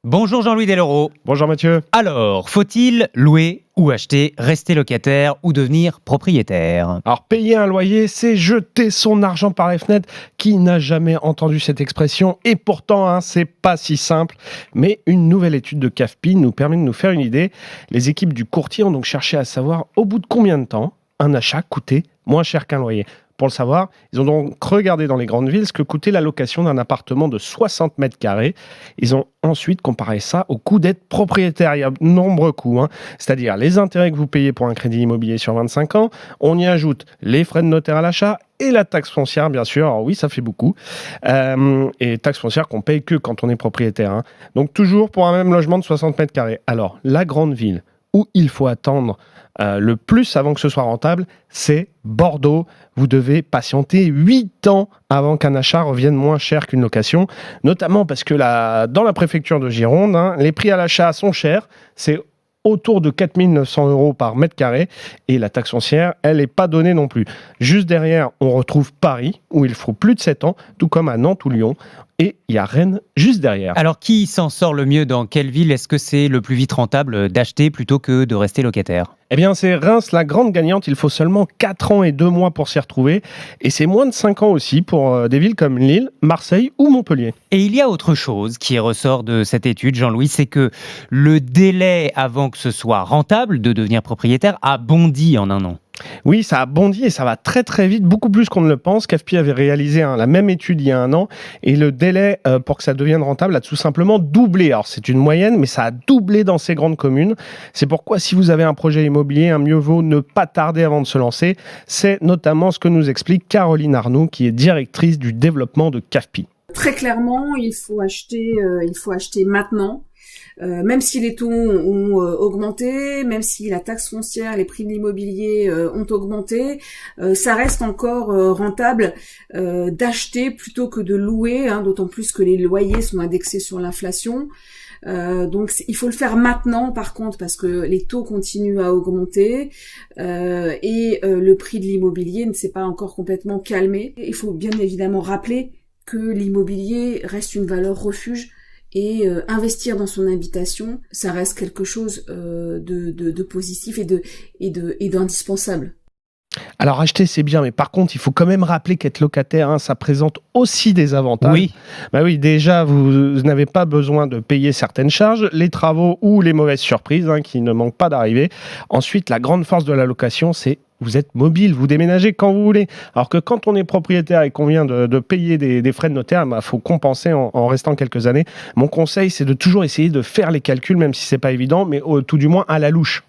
Bonjour Jean-Louis Dellauro. Bonjour Mathieu. Alors, faut-il louer ou acheter, rester locataire ou devenir propriétaire? Alors payer un loyer, c'est jeter son argent par les fenêtres. Qui n'a jamais entendu cette expression? Et pourtant, c'est pas si simple. Mais une nouvelle étude de CAFPI nous permet de nous faire une idée. Les équipes du courtier ont donc cherché à savoir au bout de combien de temps un achat coûtait moins cher qu'un loyer. Pour le savoir, ils ont donc regardé dans les grandes villes ce que coûtait la location d'un appartement de 60 mètres carrés. Ils ont ensuite comparé ça au coût d'être propriétaire. Il y a de nombreux coûts, c'est-à-dire les intérêts que vous payez pour un crédit immobilier sur 25 ans. On y ajoute les frais de notaire à l'achat et la taxe foncière, bien sûr. Alors oui, ça fait beaucoup. Et taxe foncière qu'on paye que quand on est propriétaire. Donc toujours pour un même logement de 60 mètres carrés. Alors, la grande ville où il faut attendre le plus avant que ce soit rentable, c'est Bordeaux. Vous devez patienter 8 ans avant qu'un achat revienne moins cher qu'une location, notamment parce que dans la préfecture de Gironde, les prix à l'achat sont chers. C'est autour de 4 900 € par mètre carré et la taxe foncière, elle n'est pas donnée non plus. Juste derrière, on retrouve Paris, où il faut plus de 7 ans, tout comme à Nantes ou Lyon. Et il y a Rennes juste derrière. Alors, qui s'en sort le mieux dans quelle ville? Est-ce que c'est le plus vite rentable d'acheter plutôt que de rester locataire? Eh bien, c'est Reims, la grande gagnante. Il faut seulement 4 ans et 2 mois pour s'y retrouver. Et c'est moins de 5 ans aussi pour des villes comme Lille, Marseille ou Montpellier. Et il y a autre chose qui ressort de cette étude, Jean-Louis, c'est que le délai avant que ce soit rentable de devenir propriétaire a bondi en un an. Oui, ça a bondi et ça va très très vite, beaucoup plus qu'on ne le pense. CAFPI avait réalisé la même étude il y a un an et le délai pour que ça devienne rentable a tout simplement doublé. Alors c'est une moyenne, mais ça a doublé dans ces grandes communes. C'est pourquoi si vous avez un projet immobilier, mieux vaut ne pas tarder avant de se lancer. C'est notamment ce que nous explique Caroline Arnoux, qui est directrice du développement de CAFPI. Très clairement, il faut acheter maintenant. Même si les taux ont augmenté, même si la taxe foncière, les prix de l'immobilier ont augmenté, ça reste encore rentable d'acheter plutôt que de louer, d'autant plus que les loyers sont indexés sur l'inflation. Donc il faut le faire maintenant par contre parce que les taux continuent à augmenter et le prix de l'immobilier ne s'est pas encore complètement calmé. Il faut bien évidemment rappeler que l'immobilier reste une valeur refuge et investir dans son habitation, ça reste quelque chose de positif et d'indispensable. Alors acheter c'est bien, mais par contre il faut quand même rappeler qu'être locataire, ça présente aussi des avantages. Oui. Oui, déjà vous n'avez pas besoin de payer certaines charges, les travaux ou les mauvaises surprises qui ne manquent pas d'arriver. Ensuite, la grande force de la location, c'est vous êtes mobile, vous déménagez quand vous voulez. Alors que quand on est propriétaire et qu'on vient de payer des frais de notaire, faut compenser en restant quelques années. Mon conseil, c'est de toujours essayer de faire les calculs, même si c'est pas évident, mais tout du moins à la louche.